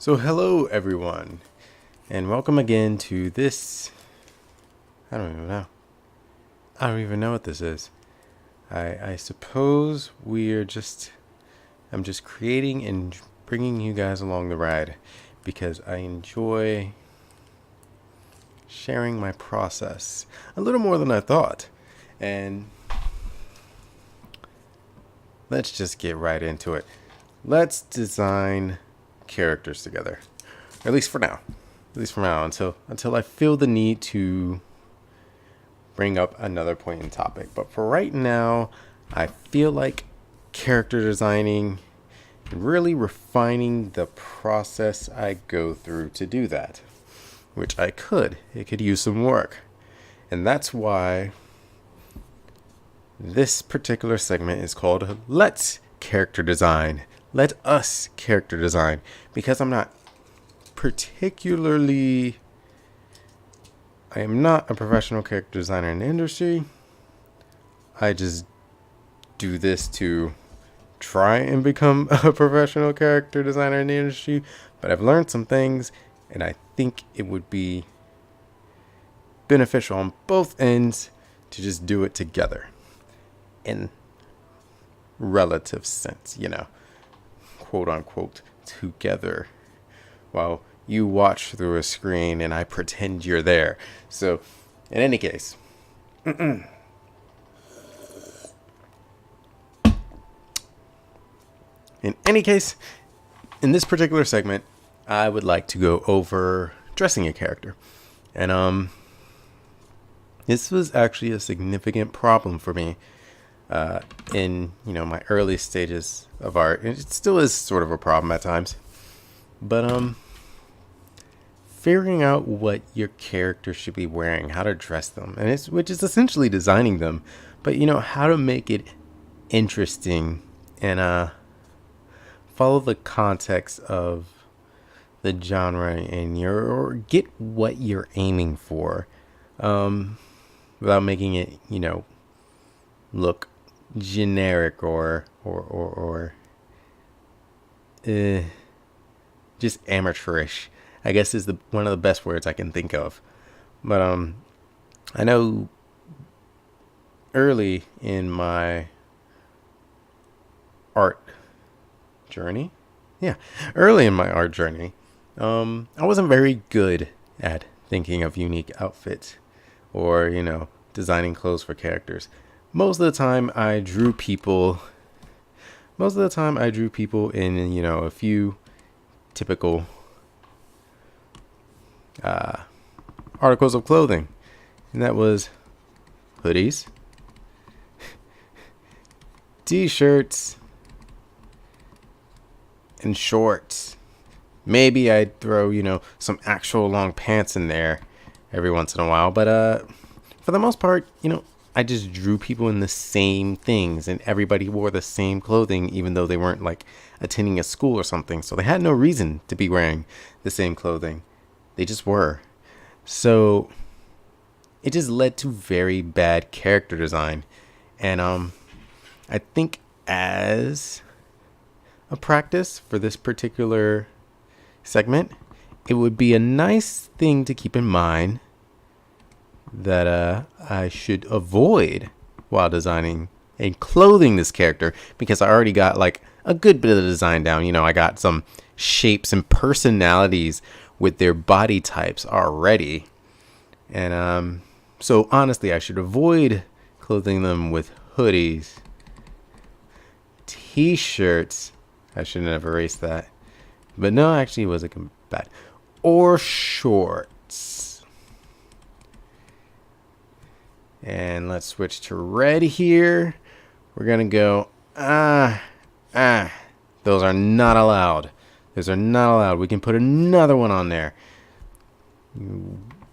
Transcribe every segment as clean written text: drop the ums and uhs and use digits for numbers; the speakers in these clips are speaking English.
So hello everyone, and welcome again to this. I don't even know. I don't even know what this is. I suppose I'm just creating and bringing you guys along the ride because I enjoy sharing my process a little more than I thought. And let's just get right into it. Let's design characters together. Or at least for now. Until I feel the need to bring up another point in topic. But for right now, I feel like character designing and really refining the process I go through to do that. Which it could use some work. And that's why this particular segment is called Let's Character Design. Let us character design. Because I am not a professional character designer in the industry. I just do this to try and become a professional character designer in the industry. But I've learned some things, and I think it would be beneficial on both ends to just do it together. In relative sense, quote unquote, together. While you watch through a screen and I pretend you're there. So, in any case, in this particular segment, I would like to go over dressing a character. And this was actually a significant problem for me in my early stages of art. It still is sort of a problem at times. But figuring out what your character should be wearing, how to dress them, which is essentially designing them, but how to make it interesting and follow the context of the genre and or get what you're aiming for, without making it look generic or just amateurish, I guess is one of the best words I can think of. But I know early in my art journey, I wasn't very good at thinking of unique outfits or designing clothes for characters. Most of the time I drew people in a few typical articles of clothing, and that was hoodies, t-shirts, and shorts. Maybe I'd throw some actual long pants in there every once in a while, but for the most part, I just drew people in the same things, and everybody wore the same clothing, even though they weren't like attending a school or something. So they had no reason to be wearing the same clothing. They just were. So it just led to very bad character design. And I think as a practice for this particular segment, it would be a nice thing to keep in mind that I should avoid while designing and clothing this character, because I already got like a good bit of the design down. I got some shapes and personalities with their body types already. And so honestly, I should avoid clothing them with hoodies, t-shirts. I shouldn't have erased that. But no, actually it wasn't bad. Or shorts. And let's switch to red here. We're going to go, those are not allowed. We can put another one on there.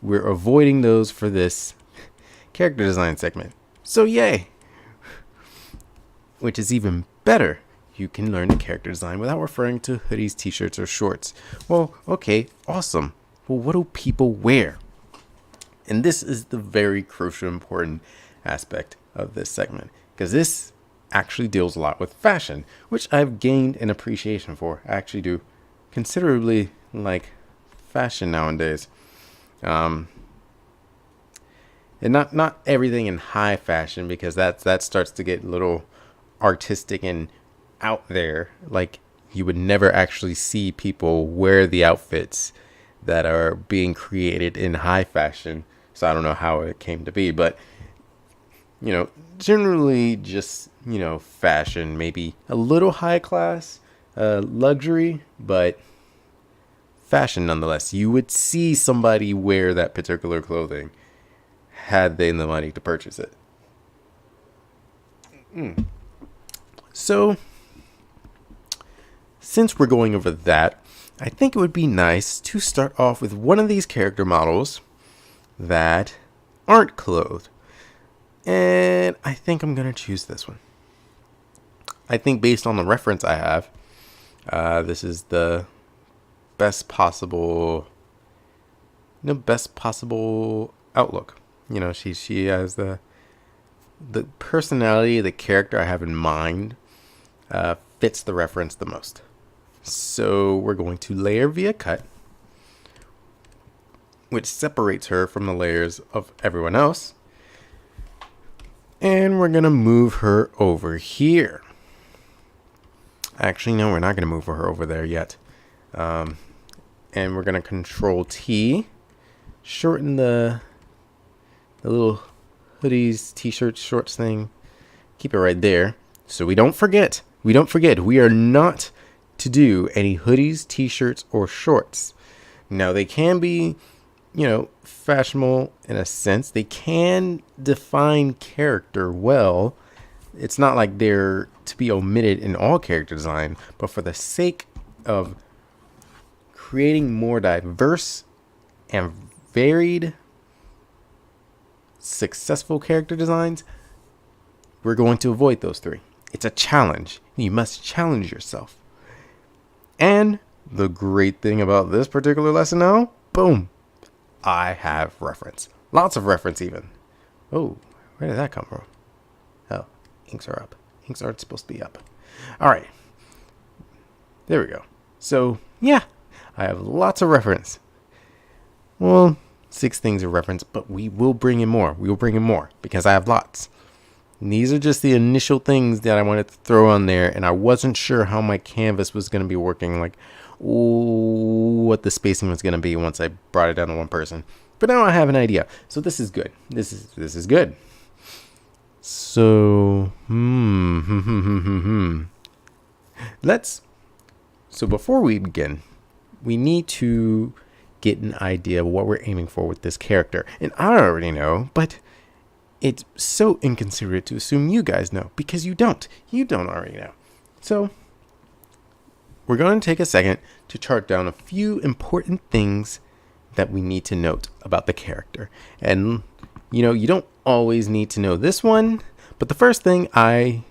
We're avoiding those for this character design segment. So yay. Which is even better. You can learn the character design without referring to hoodies, t-shirts, or shorts. Well, okay, awesome. Well, what do people wear? And this is the very crucial, important aspect of this segment, because this actually deals a lot with fashion, which I've gained an appreciation for. I actually do considerably like fashion nowadays. And not everything in high fashion, because that starts to get a little artistic and out there. Like, you would never actually see people wear the outfits that are being created in high fashion. So I don't know how it came to be, but generally just, fashion, maybe a little high class, luxury, but fashion nonetheless. You would see somebody wear that particular clothing had they the money to purchase it. So, since we're going over that, I think it would be nice to start off with one of these character models that aren't clothed. And I think I'm going to choose this one. I think based on the reference I have, this is the best possible outlook. She has the personality, the character I have in mind fits the reference the most. So we're going to layer via cut, which separates her from the layers of everyone else. And we're going to move her over here. Actually, no, we're not going to move her over there yet. And we're going to Control T, shorten the little hoodies, t-shirts, shorts thing. Keep it right there. So we don't forget. We are not to do any hoodies, t-shirts, or shorts. Now, they can be, fashionable in a sense. They can define character well. It's not like they're to be omitted in all character design, but for the sake of creating more diverse and varied, successful character designs, we're going to avoid those three. It's a challenge. You must challenge yourself. And the great thing about this particular lesson now, boom, I have reference. Lots of reference even. Oh, where did that come from? Oh, inks are up. Inks aren't supposed to be up. All right. There we go. So, yeah, I have lots of reference. Well, 6 things of reference, but we will bring in more. We will bring in more because I have lots. And these are just the initial things that I wanted to throw on there, and I wasn't sure how my canvas was going to be working, like what the spacing was going to be once I brought it down to one person. But now I have an idea, so this is good. This is good. So, So before we begin, we need to get an idea of what we're aiming for with this character. And I already know, but it's so inconsiderate to assume you guys know, because you don't. You don't already know. So we're going to take a second to chart down a few important things that we need to note about the character. And, you don't always need to know this one, but the first thing I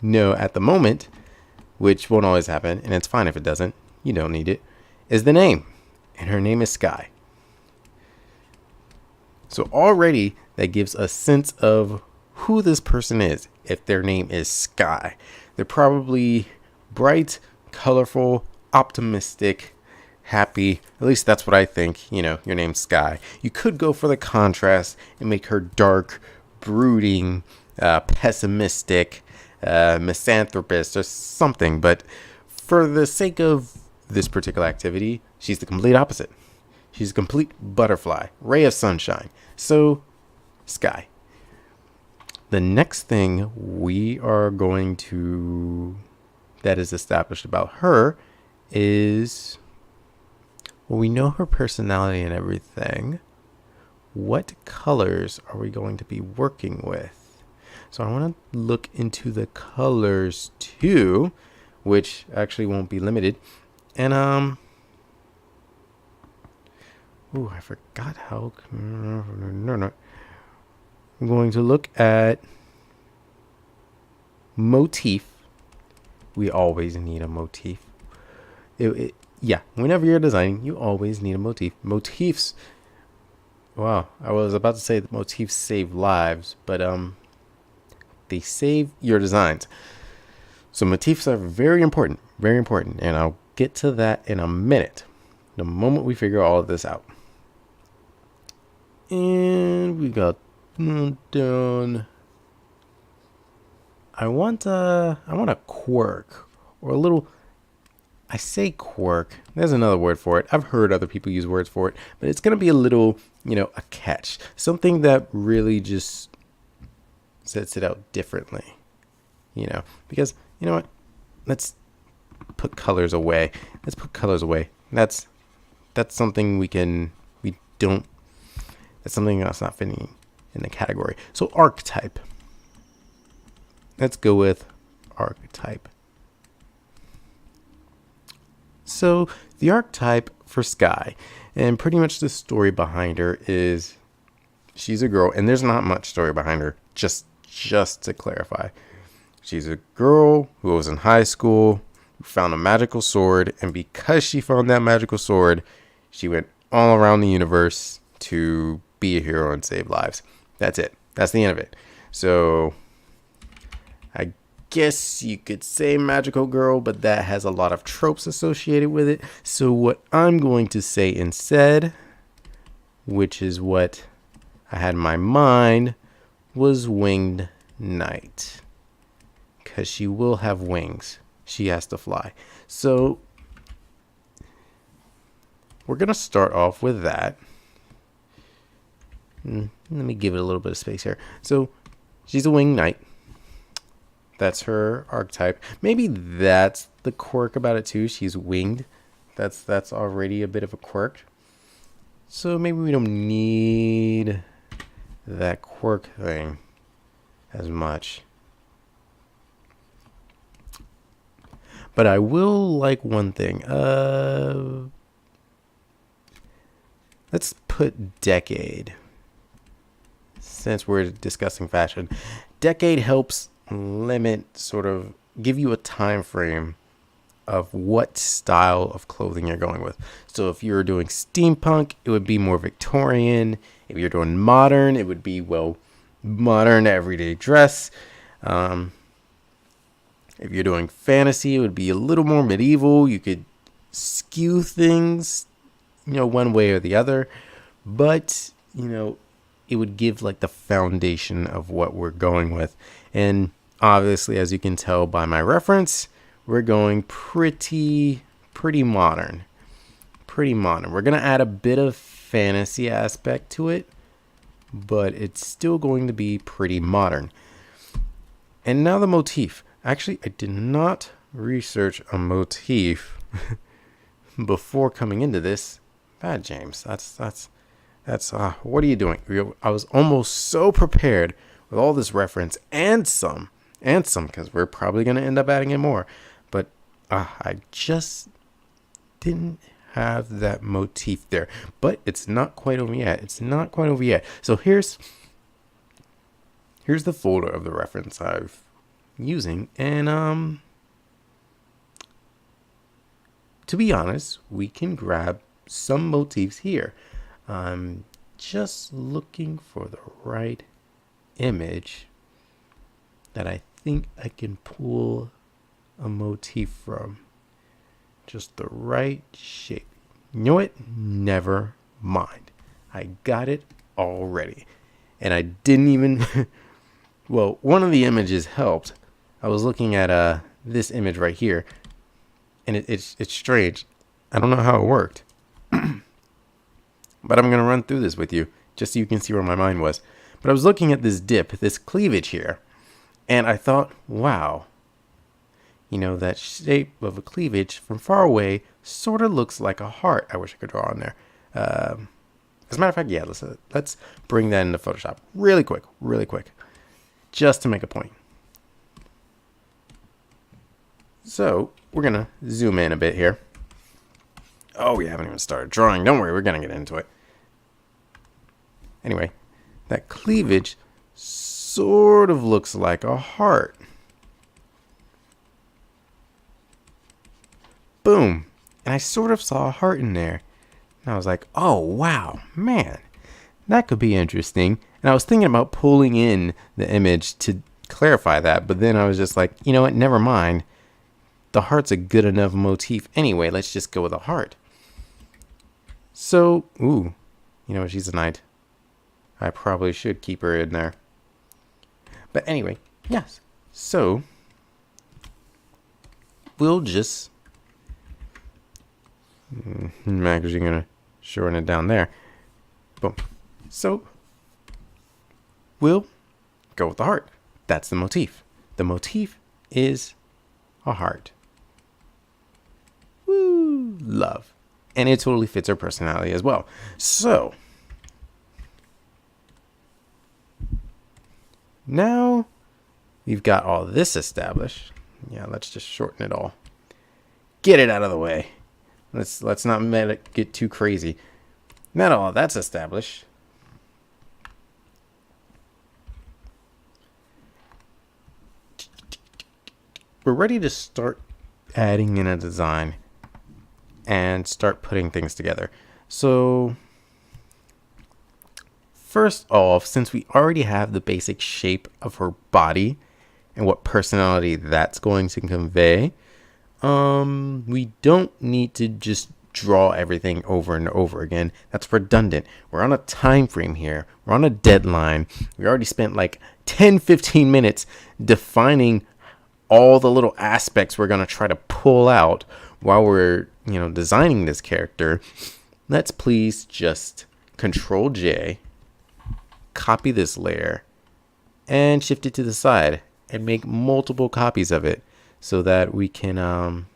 know at the moment, which won't always happen, and it's fine if it doesn't, you don't need it, is the name. And her name is Sky. So already that gives a sense of who this person is. If their name is Sky, they're probably bright, colorful, optimistic, happy. At least that's what I think. Your name's Sky. You could go for the contrast and make her dark, brooding, pessimistic, misanthropist or something. But for the sake of this particular activity, she's the complete opposite. She's a complete butterfly, ray of sunshine. So, Sky. The next thing we are going to, that is established about her, is, well, we know her personality and everything. What colors are we going to be working with? So I want to look into the colors too, which actually won't be limited. And I forgot how. No. I'm going to look at motif. We always need a motif. Yeah, whenever you're designing, you always need a motif. Motifs. Wow, I was about to say that motifs save lives, but they save your designs. So motifs are very important, and I'll get to that in a minute, the moment we figure all of this out. And we got done. I want a quirk, or a little. I say quirk. There's another word for it. I've heard other people use words for it, but it's gonna be a little, a catch, something that really just sets it out differently. Because you know what? Let's put colors away. That's something that's something that's not fitting in the category. So archetype. Let's go with archetype. So the archetype for Sky, and pretty much the story behind her is she's a girl, and there's not much story behind her, just to clarify. She's a girl who was in high school, who found a magical sword, and because she found that magical sword, she went all around the universe to be a hero and save lives. That's it. That's the end of it. So I guess you could say magical girl, but that has a lot of tropes associated with it. So what I'm going to say instead, which is what I had in my mind, was winged knight. Because she will have wings. She has to fly. So we're going to start off with that. Let me give it a little bit of space here. So she's a winged knight. That's her archetype. Maybe that's the quirk about it too. She's winged. That's already a bit of a quirk. So maybe we don't need that quirk thing as much. But I will like one thing. Let's put decade. Since we're discussing fashion, decade helps give you a time frame of what style of clothing you're going with. So if you're doing steampunk, it would be more Victorian. If you're doing modern, it would be modern everyday dress. If you're doing fantasy, it would be a little more medieval. You could skew things, one way or the other, but it would give like the foundation of what we're going with. And obviously, as you can tell by my reference, we're going pretty modern. We're going to add a bit of fantasy aspect to it, but it's still going to be pretty modern. And now the motif. Actually, I did not research a motif before coming into this. Bad, James. That's what are you doing? I was almost so prepared with all this reference and some, because we're probably going to end up adding in more. But I just didn't have that motif there. But it's not quite over yet. So here's the folder of the reference I'm using. And to be honest, we can grab some motifs here. I'm just looking for the right image that I think I can pull a motif from. Just the right shape. You know what? Never mind. I got it already. And I didn't even... Well, one of the images helped. I was looking at this image right here. And it's strange. I don't know how it worked. But I'm going to run through this with you, just so you can see where my mind was. But I was looking at this dip, this cleavage here, and I thought, wow, that shape of a cleavage from far away sort of looks like a heart. I wish I could draw on there. As a matter of fact, yeah, let's bring that into Photoshop really quick, just to make a point. So we're going to zoom in a bit here. Oh, we haven't even started drawing. Don't worry, we're going to get into it. Anyway, that cleavage sort of looks like a heart. Boom. And I sort of saw a heart in there. And I was like, oh, wow, man, that could be interesting. And I was thinking about pulling in the image to clarify that. But then I was just like, you know what, never mind. the heart's a good enough motif anyway. Let's just go with a heart. So, ooh, you know, she's a knight. I probably should keep her in there. But anyway, yes. So, we'll just... I'm actually going to shorten it down there. Boom. So, we'll go with the heart. That's the motif. The motif is a heart. Woo! Love. And it totally fits her personality as well. So, now we've got all this established. Yeah, let's just shorten it all. Get it out of the way. Let's not let it get too crazy. Now all that's established. We're ready to start adding in a design and start putting things together. So first off, since we already have the basic shape of her body and what personality that's going to convey, we don't need to just draw everything over and over again. That's redundant. We're on a time frame here. We're on a deadline. We already spent like 10-15 minutes defining all the little aspects we're going to try to pull out while we're, you know, designing this character. Let's please just Control J, copy this layer, and shift it to the side and make multiple copies of it so that we can, I'm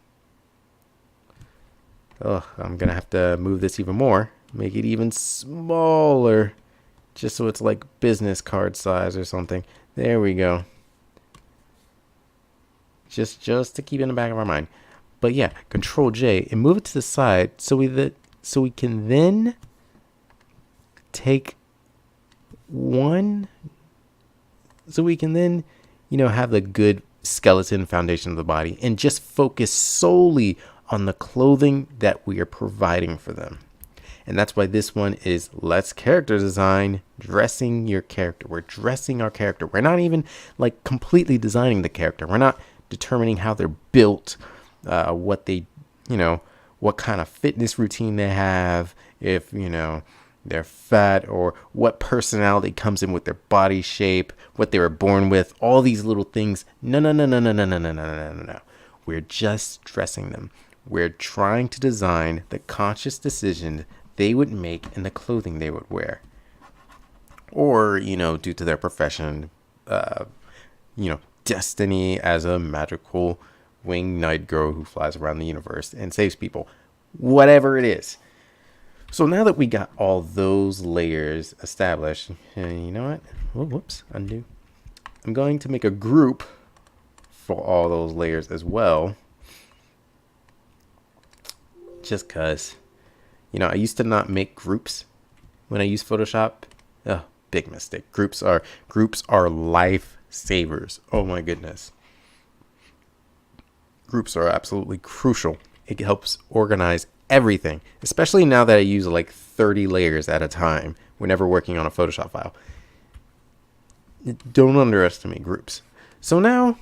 going to have to move this even more, make it even smaller, just so it's like business card size or something. There we go. Just to keep it in the back of our mind. But yeah, Control J and move it to the side so we can then take one, so we can then, you know, have the good skeleton foundation of the body and just focus solely on the clothing that we are providing for them. And that's why this one is Let's Character Design, dressing your character. We're dressing our character. We're not even like completely designing the character. We're not determining how they're built, what they, you know, what kind of fitness routine they have, if, you know, they're fat, or what personality comes in with their body shape, what they were born with, all these little things. No. We're just dressing them. We're trying to design the conscious decision they would make in the clothing they would wear. Or, you know, due to their profession, you know, destiny as a magical winged night girl who flies around the universe and saves people. Whatever it is. So now that we got all those layers established, you know what? Oh, whoops, undo. I'm going to make a group for all those layers as well. Just because, you know, I used to not make groups when I use Photoshop. Oh, big mistake. Groups are lifesavers. Oh my goodness. Groups are absolutely crucial. It helps organize everything, especially now that I use like 30 layers at a time whenever working on a Photoshop file. Don't underestimate groups. So now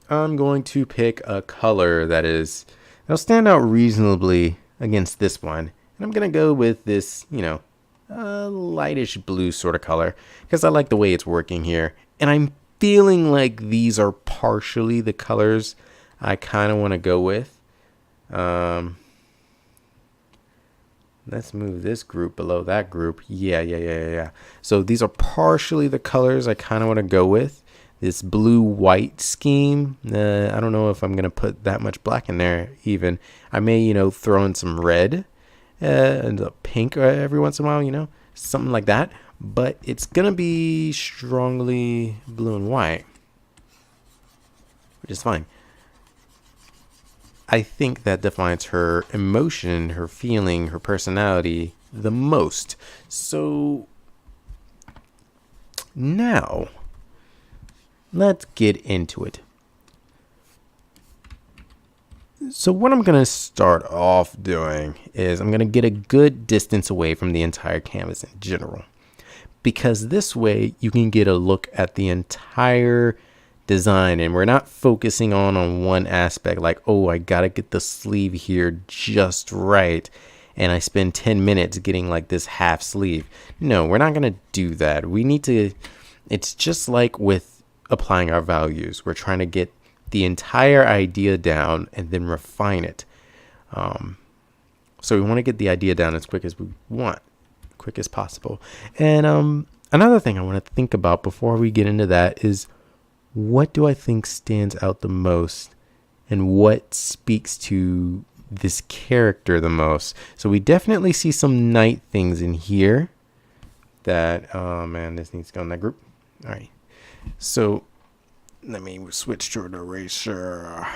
I'm going to pick a color that'll stand out reasonably against this one. And I'm going to go with this, you know, lightish blue sort of color because I like the way it's working here. And I'm feeling like these are partially the colors I kind of want to go with. Let's move this group below that group. Yeah. So these are partially the colors I kind of want to go with. This blue-white scheme. I don't know if I'm going to put that much black in there even. I may, you know, throw in some red and a pink every once in a while, you know, something like that. But it's going to be strongly blue and white, which is fine. I think that defines her emotion, her feeling, her personality the most. So now let's get into it. So what I'm going to start off doing is I'm going to get a good distance away from the entire canvas in general, because this way you can get a look at the entire design, and we're not focusing on one aspect, like, oh, I gotta get the sleeve here just right, and I spend 10 minutes getting like this half sleeve. No, we're not gonna do that. We need to, it's just like with applying our values. We're trying to get the entire idea down and then refine it. So we want to get the idea down as quick as we want, quick as possible. And another thing I want to think about before we get into that is, what do I think stands out the most and what speaks to this character the most? So we definitely see some night things in here that, oh man, this needs to go in that group. All right. So let me switch to an eraser.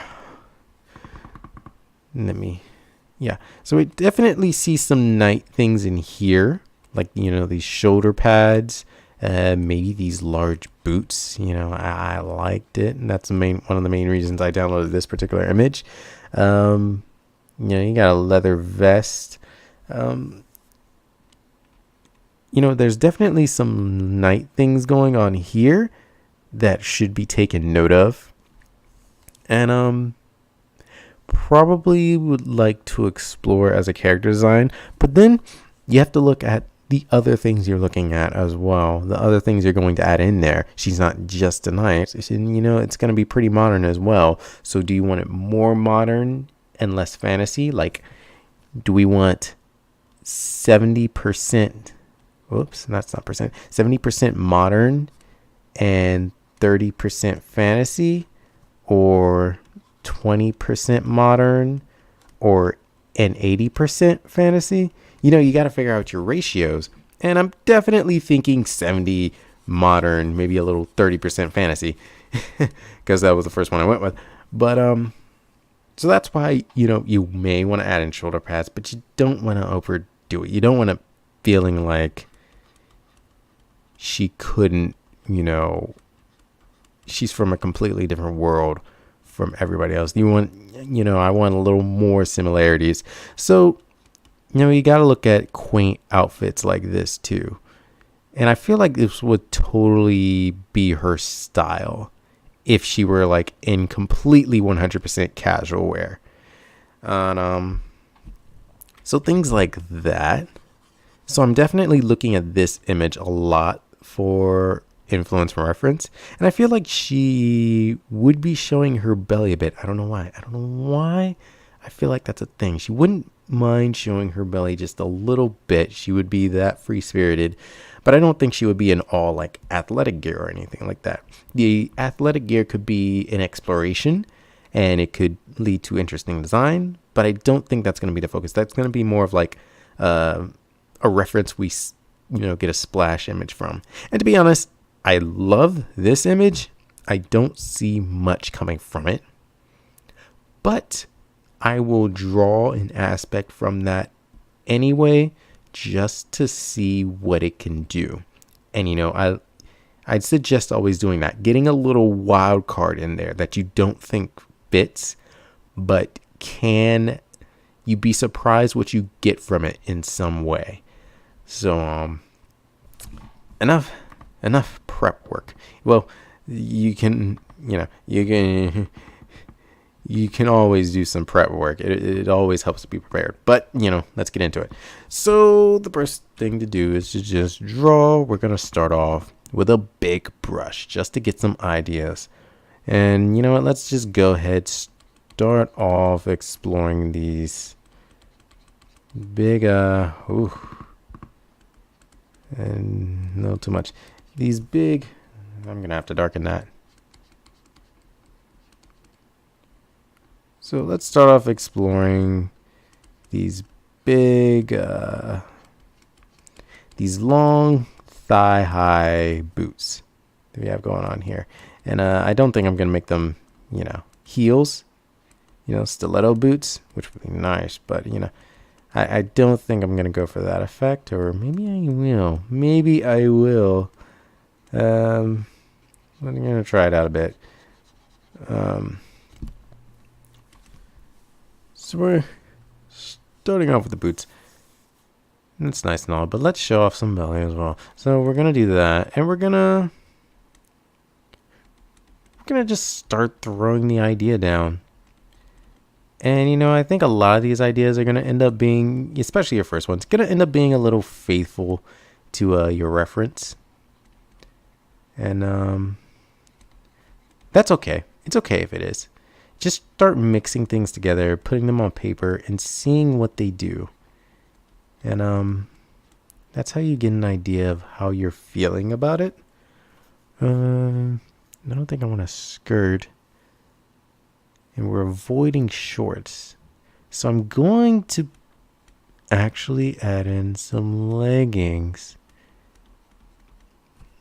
Yeah. So we definitely see some night things in here, like, these shoulder pads. Maybe these large boots. I liked it, and that's one of the main reasons I downloaded this particular image. You got a leather vest. There's definitely some night things going on here that should be taken note of, and probably would like to explore as a character design. But then you have to look at the other things you're looking at as well, the other things you're going to add in there. She's not just a knight, and it's going to be pretty modern as well. So do you want it more modern and less fantasy? Like, do we want 70%, whoops, that's not percent, 70% modern and 30% fantasy, or 20% modern or and 80% fantasy? You got to figure out your ratios, and I'm definitely thinking 70 modern, maybe a little 30% fantasy, because that was the first one I went with. But so that's why you may want to add in shoulder pads, but you don't want to overdo it. You don't want to feeling like she couldn't, she's from a completely different world from everybody else. You want, I want a little more similarities. So you got to look at quaint outfits like this too. And I feel like this would totally be her style if she were like in completely 100% casual wear. And so things like that. So I'm definitely looking at this image a lot for influence and reference. And I feel like she would be showing her belly a bit. I don't know why. I feel like that's a thing. She wouldn't mind showing her belly just a little bit. She would be that free-spirited, but I don't think she would be in all like athletic gear or anything like that. The athletic gear could be an exploration, and it could lead to interesting design, but I don't think that's going to be the focus. That's going to be more of like a reference we get a splash image from. And to be honest, I love this image. I don't see much coming from it, but I will draw an aspect from that anyway, just to see what it can do. And I'd suggest always doing that, getting a little wild card in there that you don't think fits, but can you be surprised what you get from it in some way. So enough prep work. Well, you can always do some prep work. It always helps to be prepared. But, let's get into it. So the first thing to do is to just draw. We're going to start off with a big brush just to get some ideas. And you know what? Let's just go ahead, start off exploring these big, and no too much. These big, I'm going to have to darken that. So let's start off exploring these big, these long thigh-high boots that we have going on here. And I don't think I'm going to make them, heels, stiletto boots, which would be nice. But, I don't think I'm going to go for that effect. Or maybe I will. I'm going to try it out a bit. So we're starting off with the boots. That's nice and all, but let's show off some belly as well. So we're going to do that, and we're going to gonna just start throwing the idea down. And I think a lot of these ideas are gonna end up being, especially your first one's gonna end up being a little faithful to your reference. And that's okay. It's okay if it is. Just start mixing things together, putting them on paper, and seeing what they do. And that's how you get an idea of how you're feeling about it. I don't think I want a skirt. And we're avoiding shorts. So I'm going to actually add in some leggings,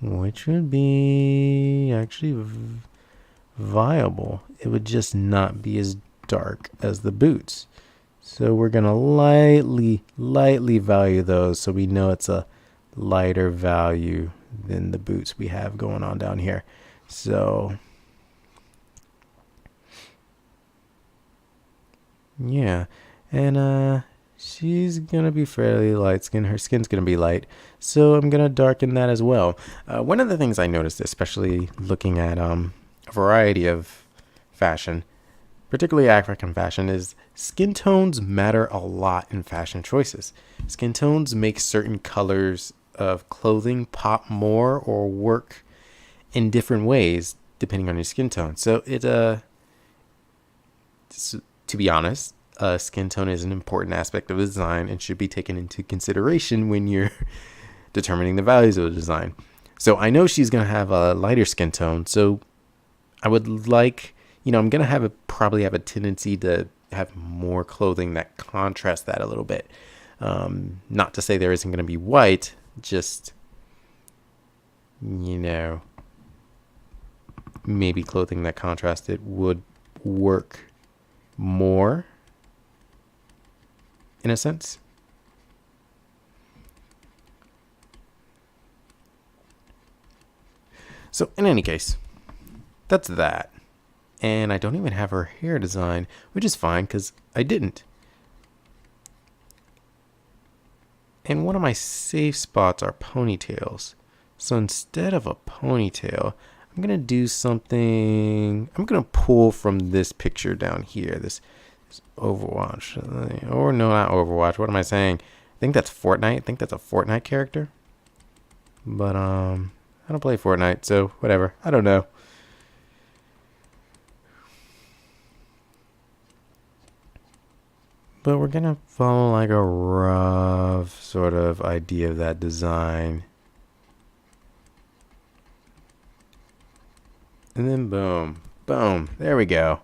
which would be actually viable. It would just not be as dark as the boots. So we're going to lightly value those so we know it's a lighter value than the boots we have going on down here. So yeah, and she's gonna be fairly light skin. Her skin's gonna be light, so I'm gonna darken that as well. One of the things I noticed, especially looking at a variety of fashion, particularly African fashion, is skin tones matter a lot in fashion choices. Skin tones make certain colors of clothing pop more or work in different ways depending on your skin tone. So to be honest, skin tone is an important aspect of the design and should be taken into consideration when you're determining the values of the design. So I know she's going to have a lighter skin tone, so I would like, I'm going to probably have a tendency to have more clothing that contrasts that a little bit. Not to say there isn't going to be white, just, maybe clothing that contrasted would work more in a sense. So in any case, that's that. And I don't even have her hair design, which is fine because I didn't. And one of my safe spots are ponytails. So instead of a ponytail, I'm going to do something. I'm going to pull from this picture down here, this Overwatch. Or no, not Overwatch. What am I saying? I think that's Fortnite. I think that's a Fortnite character. But I don't play Fortnite, so whatever. I don't know. But we're going to follow like a rough sort of idea of that design. And then boom, boom, there we go.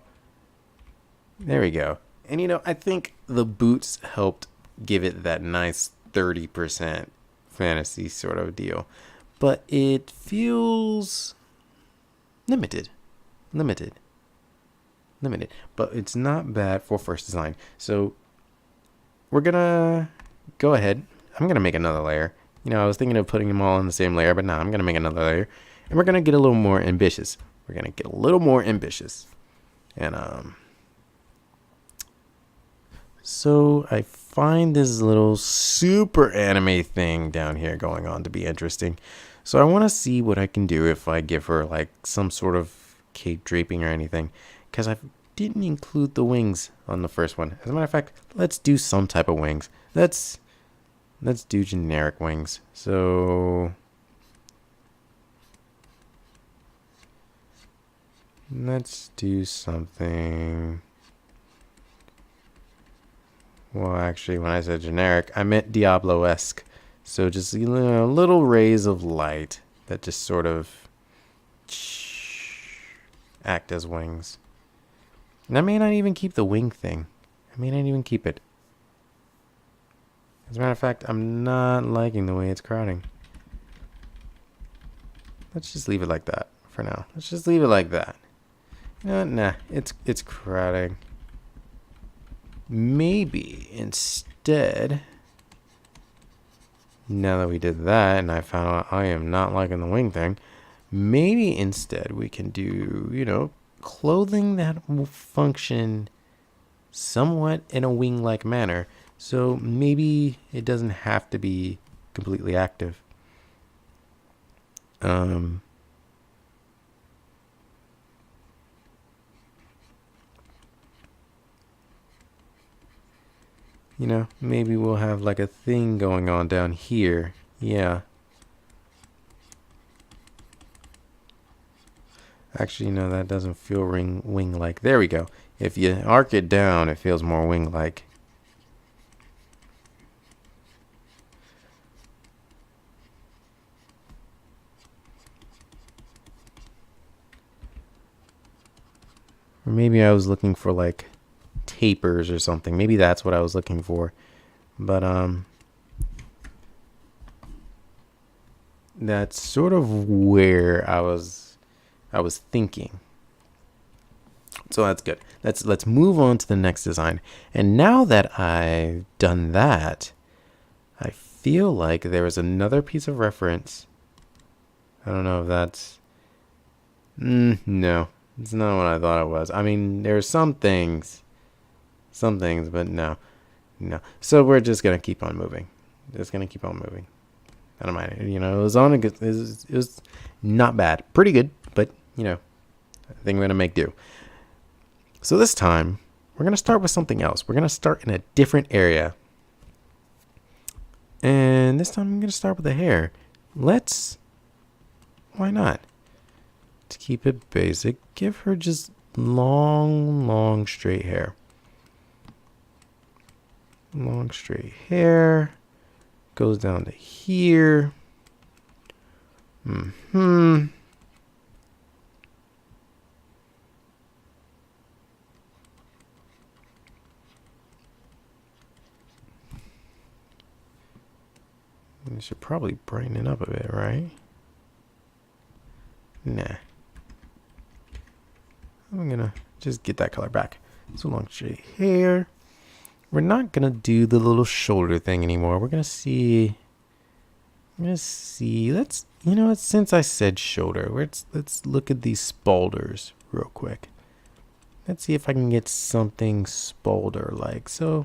There we go. And I think the boots helped give it that nice 30% fantasy sort of deal. But it feels limited. But it's not bad for first design. So we're going to go ahead. I'm going to make another layer. I was thinking of putting them all in the same layer, but now I'm going to make another layer. And we're going to get a little more ambitious. And so I find this little super anime thing down here going on to be interesting. So I want to see what I can do if I give her like some sort of cape draping or anything, because I didn't include the wings on the first one. As a matter of fact, let's do some type of wings. Let's do generic wings. So let's do something. Well, actually, when I said generic, I meant Diablo-esque. So just little rays of light that just sort of act as wings. And I may not even keep the wing thing. I may not even keep it. As a matter of fact, I'm not liking the way it's crowding. Let's just leave it like that for now. Let's just leave it like that. Nah, it's crowding. Maybe instead, now that we did that and I found out I am not liking the wing thing, maybe instead we can do, clothing that will function somewhat in a wing-like manner. So maybe it doesn't have to be completely active. You know, maybe we'll have like a thing going on down here. Yeah. Actually, no, that doesn't feel wing-like. There we go. If you arc it down, it feels more wing-like. Or maybe I was looking for like tapers or something. Maybe that's what I was looking for. But that's sort of where I was thinking. So that's good. Let's move on to the next design. And now that I've done that, I feel like there was another piece of reference. I don't know if that's no. It's not what I thought it was. I mean, there's some things, but no. So we're just gonna keep on moving. Just gonna keep on moving. I don't mind it. You know, it was on a good. It was not bad, pretty good, but you know, I think we're gonna make do. So this time we're gonna start with something else. We're gonna start in a different area, and this time I'm gonna start with the hair. Why not? To keep it basic, give her just long straight hair. Long straight hair goes down to here. We should probably brighten it up a bit, right? Nah. I'm gonna just get that color back. So long straight hair. We're not gonna do the little shoulder thing anymore. We're gonna see. Let's, you know what, since I said shoulder, let's look at these spaulders real quick. Let's see if I can get something spaulders like. So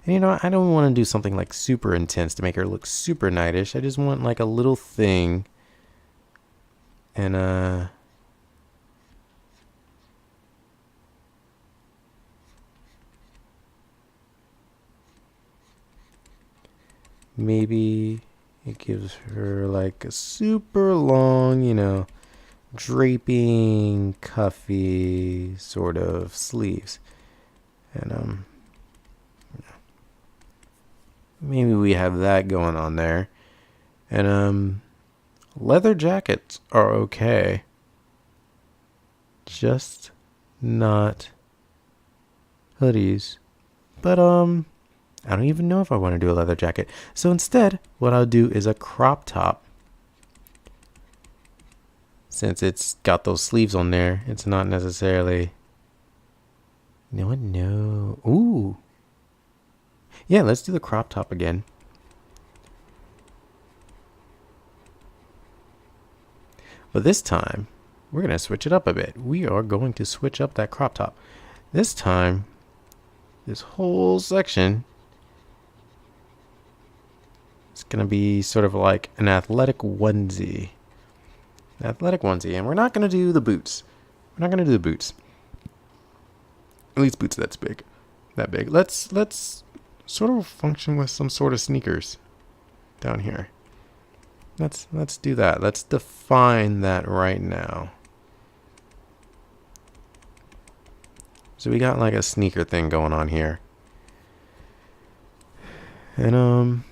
and you know, I don't want to do something like super intense to make her look super knightish. I just want like a little thing. And maybe it gives her like a super long, you know, draping, cuffy sort of sleeves. And maybe we have that going on there. And leather jackets are okay. Just not hoodies. But I don't even know if I want to do a leather jacket. So instead, what I'll do is a crop top. Since it's got those sleeves on there, it's not necessarily... You know what? No. Ooh. Yeah, let's do the crop top again. But this time, we're going to switch it up a bit. We are going to switch up that crop top. This time, this whole section is going to be sort of like an athletic onesie. And we're not going to do the boots. At least boots that big. Let's sort of function with some sort of sneakers down here. Let's do that. Let's define that right now. So we got like a sneaker thing going on here. And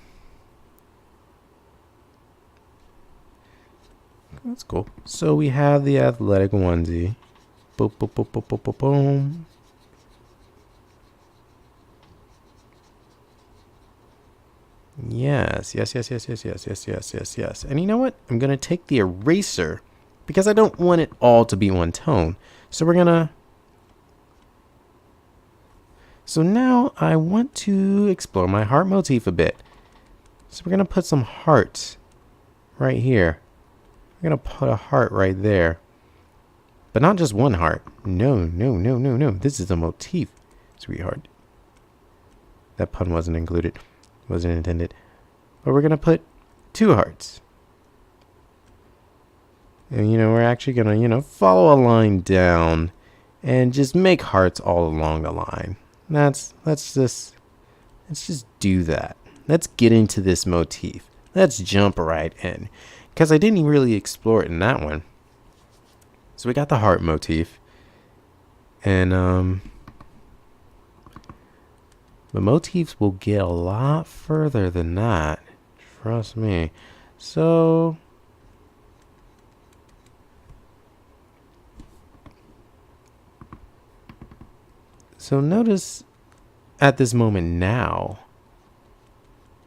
that's cool. So we have the athletic onesie. Boom, boom, boom, boom, boom, boom, boom. Yes. And you know what? I'm going to take the eraser because I don't want it all to be one tone. So now I want to explore my heart motif a bit. So we're going to put some hearts right here. We're going to put a heart right there. But not just one heart. No. This is a motif, sweetheart. That pun wasn't included. Wasn't intended. But we're going to put 2 hearts. And, you know, we're actually going to, you know, follow a line down and just make hearts all along the line. Let's just do that. Let's get into this motif. Let's jump right in, because I didn't really explore it in that one. So we got the heart motif, and the motifs will get a lot further than that. Trust me. So notice at this moment now,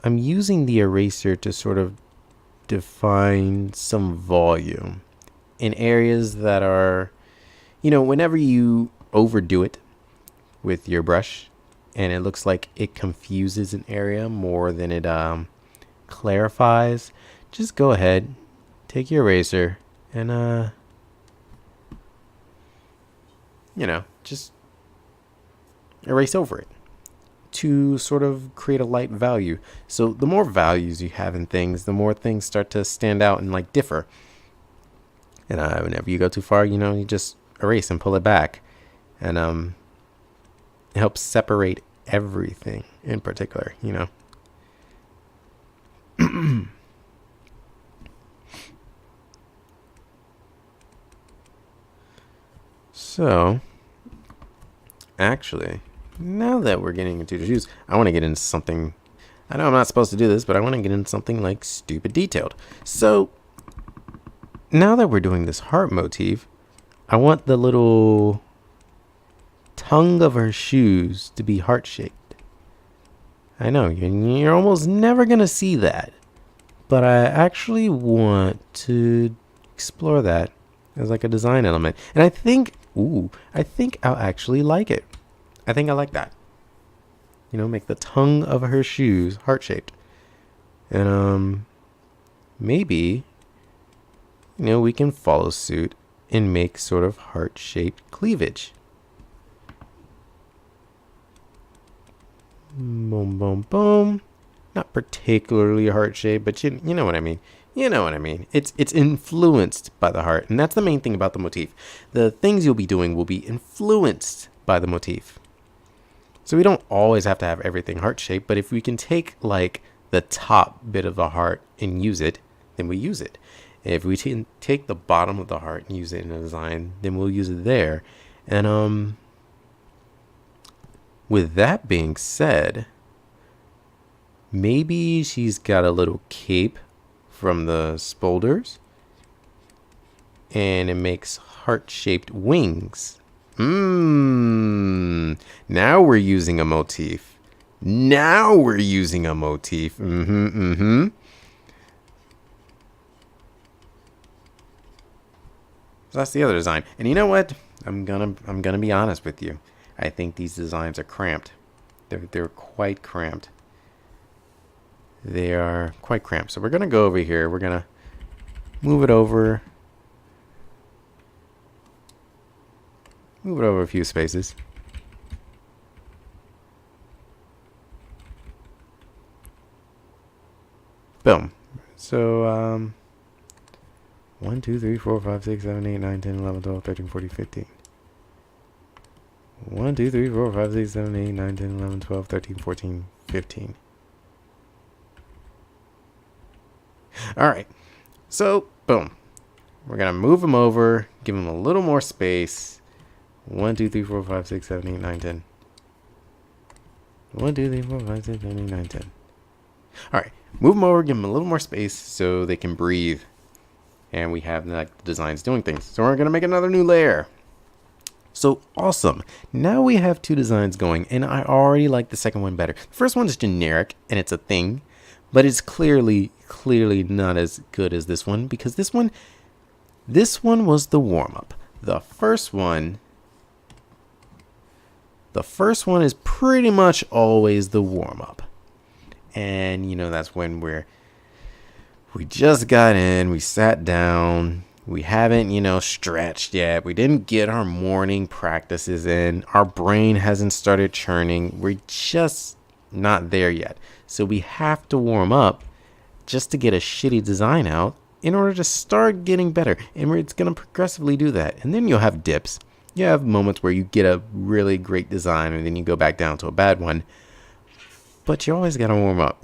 I'm using the eraser to sort of define some volume in areas that are, whenever you overdo it with your brush and it looks like it confuses an area more than it clarifies, just go ahead, take your eraser and just erase over it to sort of create a light value. So the more values you have in things, the more things start to stand out and like differ. And whenever you go too far, you just erase and pull it back, and it helps separate everything in particular. So actually, now that we're getting into the shoes, I want to get into something. I know I'm not supposed to do this, but I want to get into something like stupid detailed. So now that we're doing this heart motif, I want the little tongue of her shoes to be heart shaped. I know you're almost never gonna see that, but I actually want to explore that as like a design element, and I think I'll actually like it. I think I like that. Make the tongue of her shoes heart-shaped. And maybe, we can follow suit and make sort of heart-shaped cleavage. Boom, boom, boom. Not particularly heart-shaped, but you know what I mean. It's influenced by the heart, and that's the main thing about the motif. The things you'll be doing will be influenced by the motif. So we don't always have to have everything heart-shaped, but if we can take like the top bit of the heart and use it, then we use it. If we take the bottom of the heart and use it in a design, then we'll use it there. And with that being said, maybe she's got a little cape from the spolders, and it makes heart-shaped wings. Now we're using a motif. So that's the other design. And you know what? I'm gonna be honest with you. I think these designs are cramped. They're quite cramped. They are quite cramped. So we're gonna go over here. We're gonna move it over. Move it over a few spaces. Boom. So 1, 2, 3, 4, 5, 6, 7, 8, 9, 10, 11, 12, 13, 14, 15. 1, 2, 3, 4, 5, 6, 7, 8, 9, 10, 11, 12, 13, 14, 15. Alright. So, boom. We're going to move them over, give them a little more space. 1, 2, 3, 4, 5, 6, 7, 8, 9, 10. 1, 2, 3, 4, 5, 6, 7, 8, 9, 10. Alright. Move them over, give them a little more space so they can breathe. And we have like the designs doing things. So we're going to make another new layer. So awesome. Now we have two designs going, and I already like the second one better. The first one is generic and it's a thing, but it's clearly not as good as this one, because this one was the warm-up. The first one is pretty much always the warm-up. And that's when we just got in, we sat down, we haven't, stretched yet. We didn't get our morning practices in. Our brain hasn't started churning. We're just not there yet. So we have to warm up just to get a shitty design out in order to start getting better. And it's going to progressively do that. And then you'll have dips. You have moments where you get a really great design and then you go back down to a bad one. But you always gotta warm up.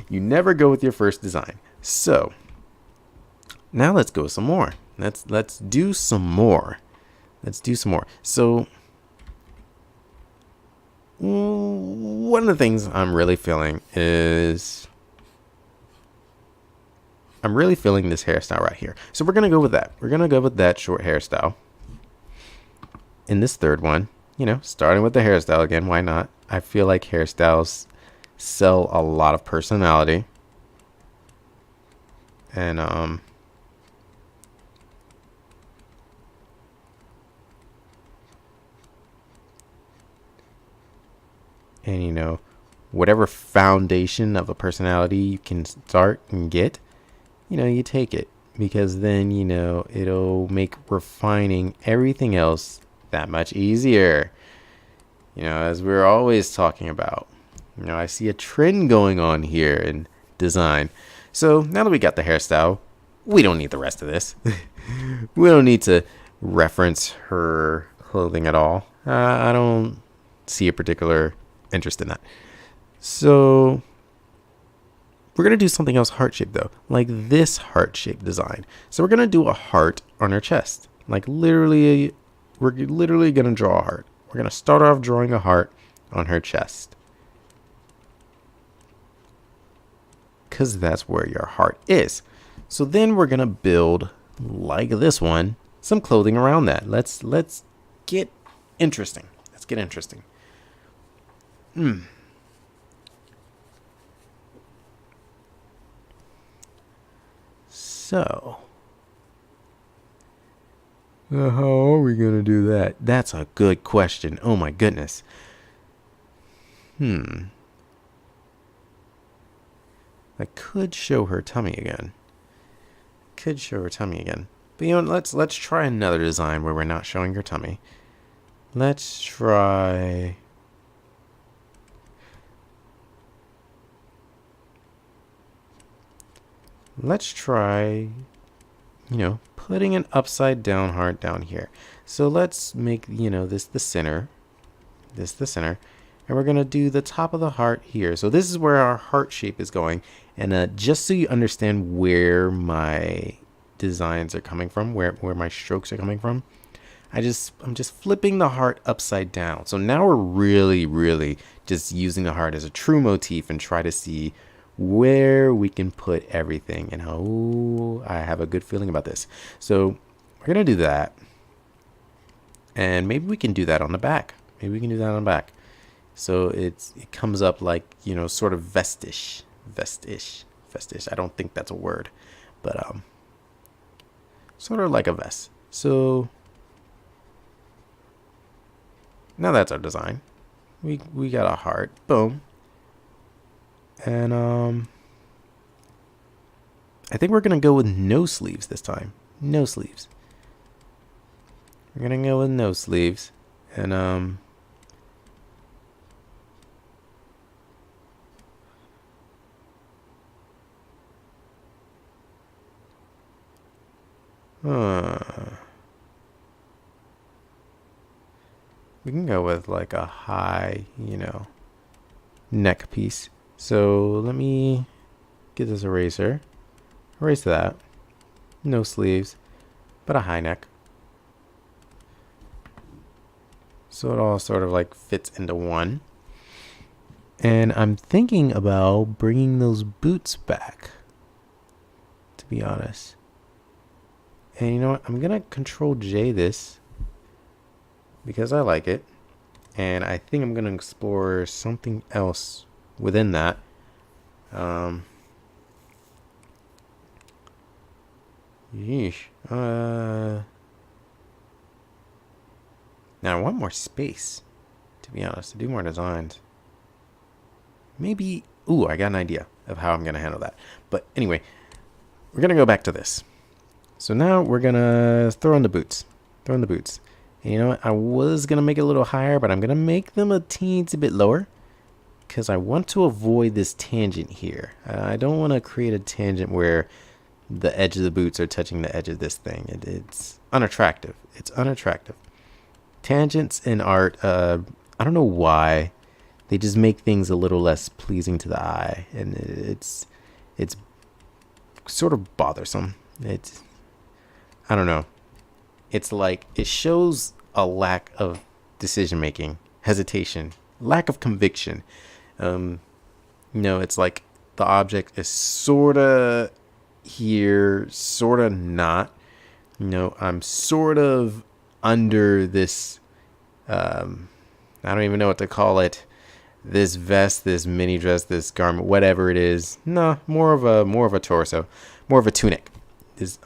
You never go with your first design. So now let's go some more. Let's do some more. Let's do some more. So one of the things I'm really feeling is I'm really feeling this hairstyle right here. So we're gonna go with that. We're gonna go with that short hairstyle. In this third one, you know, starting with the hairstyle again, why not? I feel like hairstyles sell a lot of personality. And you know, whatever foundation of a personality you can start and get, you know, you take it, because then, you know, it'll make refining everything else that much easier. You know, as we're always talking about, you know, I see a trend going on here in design. So now that we got the hairstyle, we don't need the rest of this. We don't need to reference her clothing at all. I don't see a particular interest in that. So we're going to do something else heart-shaped though, like this heart-shaped design. So we're going to do a heart on her chest. Like literally, we're literally going to draw a heart. We're going to start off drawing a heart on her chest, because that's where your heart is. So then we're going to build, like this one, some clothing around that. Let's get interesting. Let's get interesting. So, how are we going to do that? That's a good question. Oh my goodness. I could show her tummy again. But you know, let's try another design where we're not showing her tummy. Let's try you know, putting an upside down heart down here. So let's make, you know, this the center, and we're gonna do the top of the heart here. So this is where our heart shape is going. And just so you understand where my designs are coming from, where my strokes are coming from, I'm just flipping the heart upside down. So now we're really just using the heart as a true motif and try to see where we can put everything. And I have a good feeling about this. So we're gonna do that, and maybe we can do that on the back. So it comes up like, you know, sort of vestish. I don't think that's a word, but sort of like a vest. So now that's our design. We got a heart. Boom. And I think we're gonna go with no sleeves this time. No sleeves. We're gonna go with no sleeves. And we can go with like a high, you know, neck piece. So let me get this eraser. Erase that. No sleeves, but a high neck. So it all sort of like fits into one. And I'm thinking about bringing those boots back, to be honest. And you know what? I'm going to Control J this because I like it. And I think I'm going to explore something else within that. Yeesh. Now I want more space, to be honest, to do more designs. Maybe, I got an idea of how I'm going to handle that. But anyway, we're going to go back to this. So now we're going to throw in the boots. And you know what? I was going to make it a little higher, but I'm going to make them a teensy bit lower, because I want to avoid this tangent here. I don't want to create a tangent where the edge of the boots are touching the edge of this thing. It's unattractive. Tangents in art, I don't know why. They just make things a little less pleasing to the eye, and it's sort of bothersome. It's, I don't know. It's like it shows a lack of decision making, hesitation, lack of conviction. It's like the object is sort of here, sort of not. I'm sort of under this, I don't even know what to call it. This vest, this mini dress, this garment, whatever it is. No, more of a torso, more of a tunic.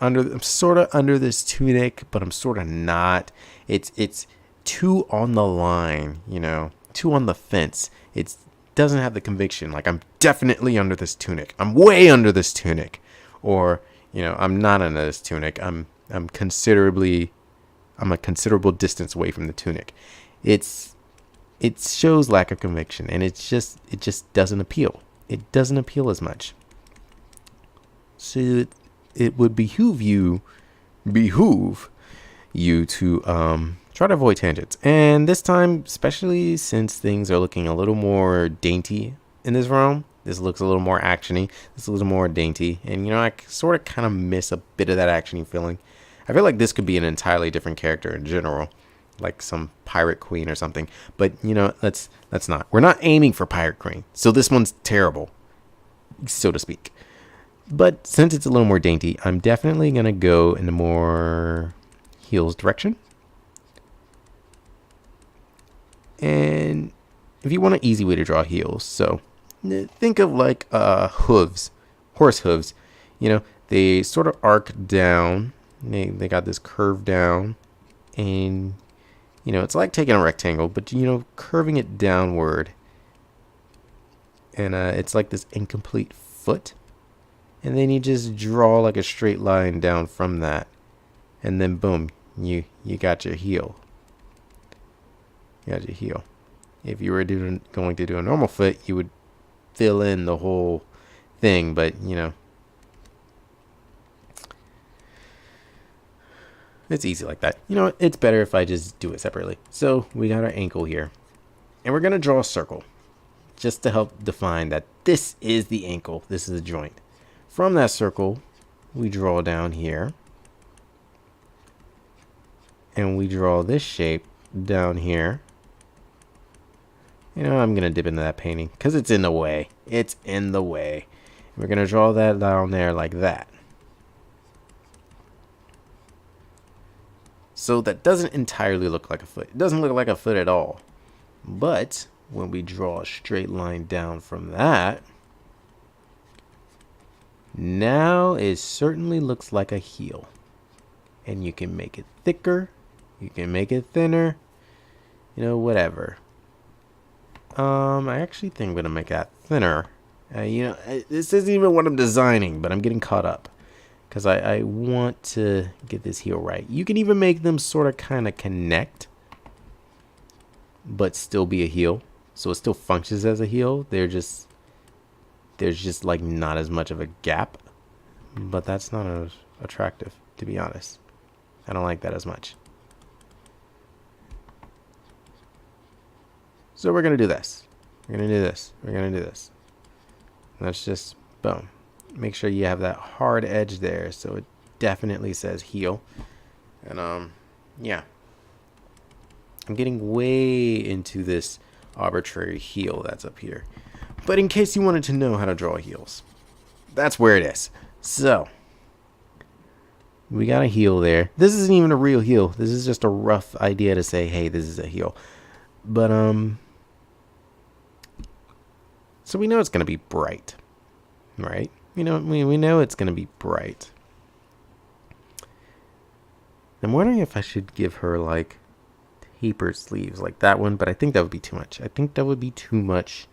I'm sort of under this tunic, but I'm sort of not. It's too on the line, too on the fence. It doesn't have the conviction. Like, I'm definitely under this tunic. I'm way under this tunic, or I'm not under this tunic. I'm a considerable distance away from the tunic. It shows lack of conviction, and it just doesn't appeal. It doesn't appeal as much. So it would behoove you to try to avoid tangents. And this time, especially since things are looking a little more dainty in this realm, this looks a little more actiony. This is a little more dainty, and I sort of kind of miss a bit of that actiony feeling. I feel like this could be an entirely different character in general, like some pirate queen or something. But let's not. We're not aiming for pirate queen, so this one's terrible, so to speak. But since it's a little more dainty, I'm definitely gonna go in the more heels direction. And if you want an easy way to draw heels, so think of like hooves, horse hooves. They sort of arc down. They got this curve down, and it's like taking a rectangle, but curving it downward, and it's like this incomplete foot, and then you just draw like a straight line down from that, and then boom, you got your heel. You got your heel. If you were going to do a normal foot, you would fill in the whole thing, but it's easy like that. It's better if I just do it separately. So we got our ankle here, and we're going to draw a circle just to help define that this is the ankle. This is the joint. From that circle, we draw down here, and we draw this shape down here. I'm going to dip into that painting because it's in the way. It's in the way. We're going to draw that down there like that. So that doesn't entirely look like a foot. It doesn't look like a foot at all. But when we draw a straight line down from that, now it certainly looks like a heel. And you can make it thicker. You can make it thinner. Whatever. I actually think I'm going to make that thinner. This isn't even what I'm designing, but I'm getting caught up. Because I want to get this heel right. You can even make them sort of kind of connect, but still be a heel. So it still functions as a heel. There's just like not as much of a gap. But that's not as attractive, to be honest. I don't like that as much. So we're going to do this. We're going to do this. We're going to do this. Let's just, boom. Make sure you have that hard edge there, so it definitely says heel. And yeah, I'm getting way into this arbitrary heel that's up here, but in case you wanted to know how to draw heels, that's where it is. So we got a heel there. This isn't even a real heel. This is just a rough idea to say, hey, this is a heel. But so we know it's gonna be bright, right? We know it's going to be bright. I'm wondering if I should give her like tapered sleeves like that one, but I think that would be too much.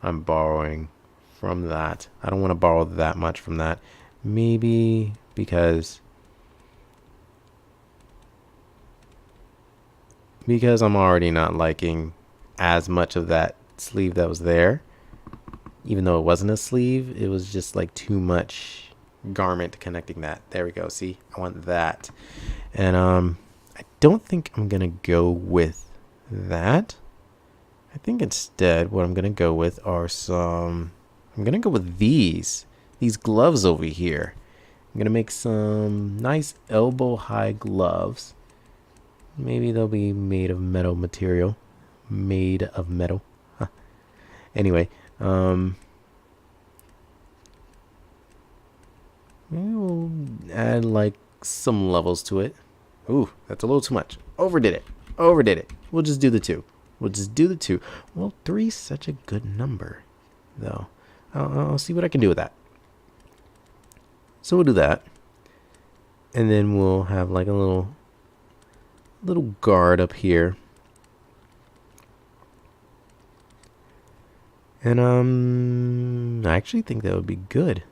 I'm borrowing from that. I don't want to borrow that much from that. Maybe because I'm already not liking as much of that sleeve that was there. Even though it wasn't a sleeve, it was just like too much garment connecting that. There we go. See, I want that. And I I don't think I'm going to go with that. I think instead what I'm going to go with are I'm going to go with these gloves over here. I'm going to make some nice elbow high gloves. Maybe they'll be made of metal material. Made of metal. Huh. Anyway, maybe we'll add like some levels to it. Ooh, that's a little too much. Overdid it. We'll just do the 2. Well, 3's such a good number, though. I'll see what I can do with that. So we'll do that. And then we'll have like a little guard up here. And I actually think that would be good.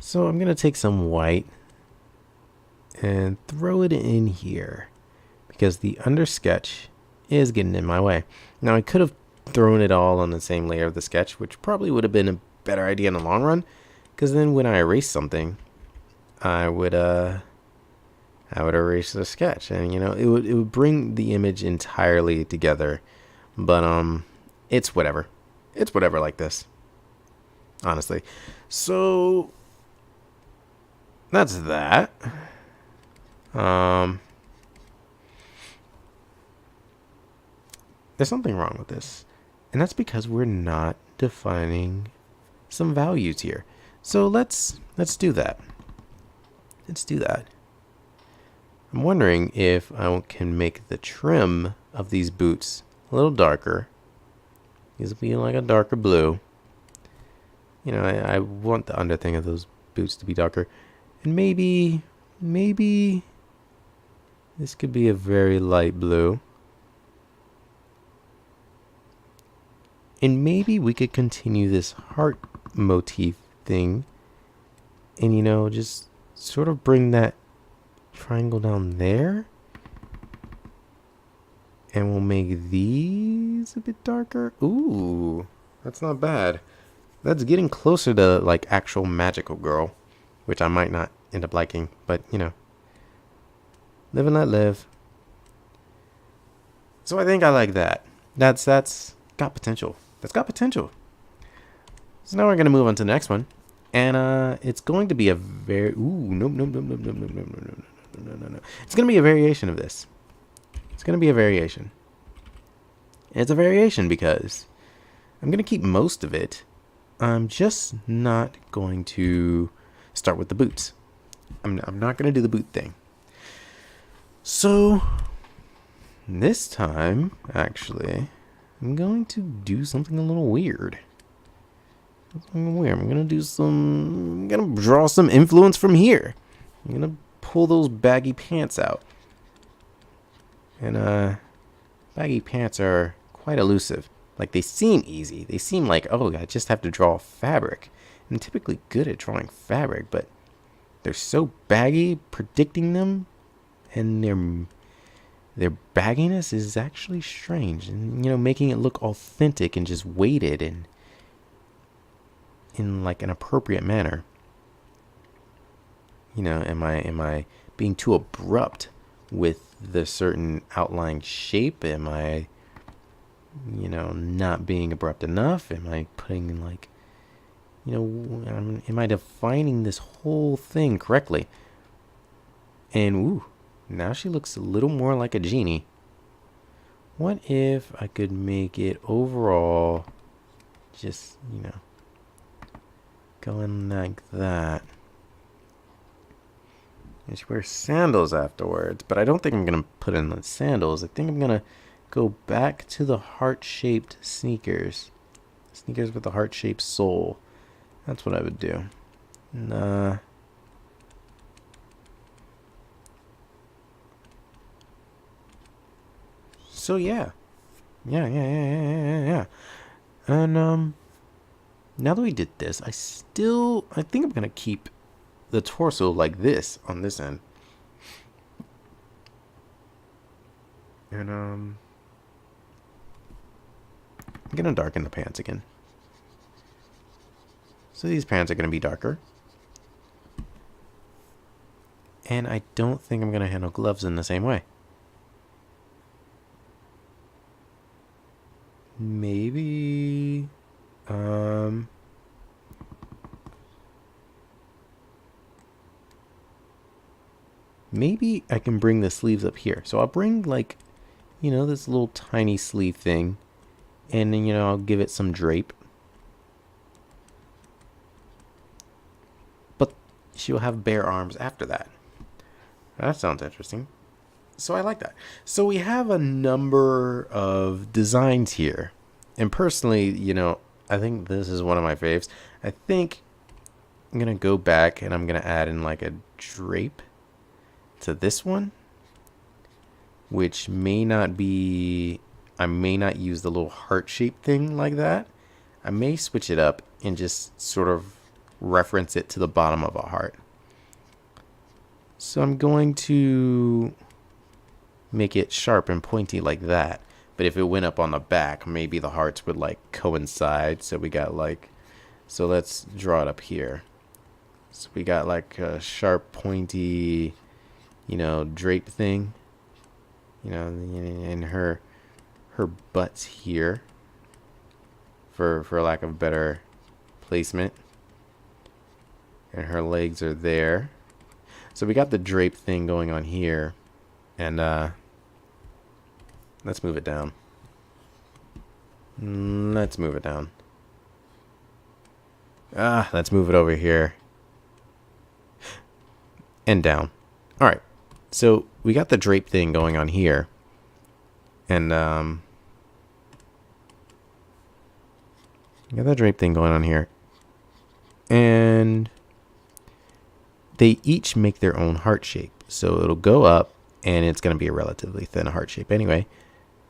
So I'm gonna take some white and throw it in here because the under sketch is getting in my way. Now I could have thrown it all on the same layer of the sketch, which probably would have been a better idea in the long run, because then when I erase something, I would erase the sketch, and it would bring the image entirely together. But it's whatever. It's whatever like this, honestly. So that's that. There's something wrong with this, and that's because we're not defining some values here. So let's do that. I'm wondering if I can make the trim of these boots a little darker. These will be like a darker blue. I want the under thing of those boots to be darker, and maybe this could be a very light blue. And maybe we could continue this heart motif thing and, just sort of bring that triangle down there. And we'll make these a bit darker. Ooh, that's not bad. That's getting closer to like actual magical girl, which I might not end up liking, but live and let live. So I think I like that. That's got potential. So now we're going to move on to the next one. And it's going to be a very... Ooh, no. It's going to be a variation of this. It's a variation because I'm going to keep most of it. I'm just not going to start with the boots. I'm not going to do the boot thing. So this time, actually, I'm going to do something a little weird. I'm going to draw some influence from here. I'm going to pull those baggy pants out. And baggy pants are quite elusive. Like, they seem easy. They seem like, oh, I just have to draw fabric. I'm typically good at drawing fabric, but they're so baggy, predicting them, and their bagginess is actually strange. And, making it look authentic and just weighted and in like an appropriate manner. Am I being too abrupt with the certain outline shape? Am I, not being abrupt enough? Am I putting like, am I defining this whole thing correctly? And ooh, now she looks a little more like a genie. What if I could make it overall just, going like that? And she wears sandals afterwards, but I don't think I'm going to put in the sandals. I think I'm going to go back to the heart-shaped sneakers. Sneakers with the heart-shaped sole. That's what I would do. Nah. So yeah. Yeah. And now that we did this, I think I'm gonna keep the torso like this on this end. And I'm gonna darken the pants again. So these pants are gonna be darker. And I don't think I'm gonna handle gloves in the same way. Maybe maybe I can bring the sleeves up here. So I'll bring like, you know, this little tiny sleeve thing, and then, you know, I'll give it some drape. But she'll have bare arms after that. That sounds interesting. So I like that. So we have a number of designs here. And personally, you know, I think this is one of my faves. I think I'm going to go back and I'm going to add in like a drape to this one, which may not be, I may not use the little heart-shaped thing like that. I may switch it up and just sort of reference it to the bottom of a heart. So I'm going to make it sharp and pointy like that. But if it went up on the back, maybe the hearts would like coincide. So we got like, so let's draw it up here. So we got like a sharp, pointy, you know, drape thing. You know, and her butt's here, for lack of better placement. And her legs are there. So we got the drape thing going on here. And let's move it down. Let's move it down. Let's move it over here. And down. Alright. So we got the drape thing going on here. And we got the drape thing going on here. And they each make their own heart shape. So it'll go up, and it's going to be a relatively thin heart shape anyway.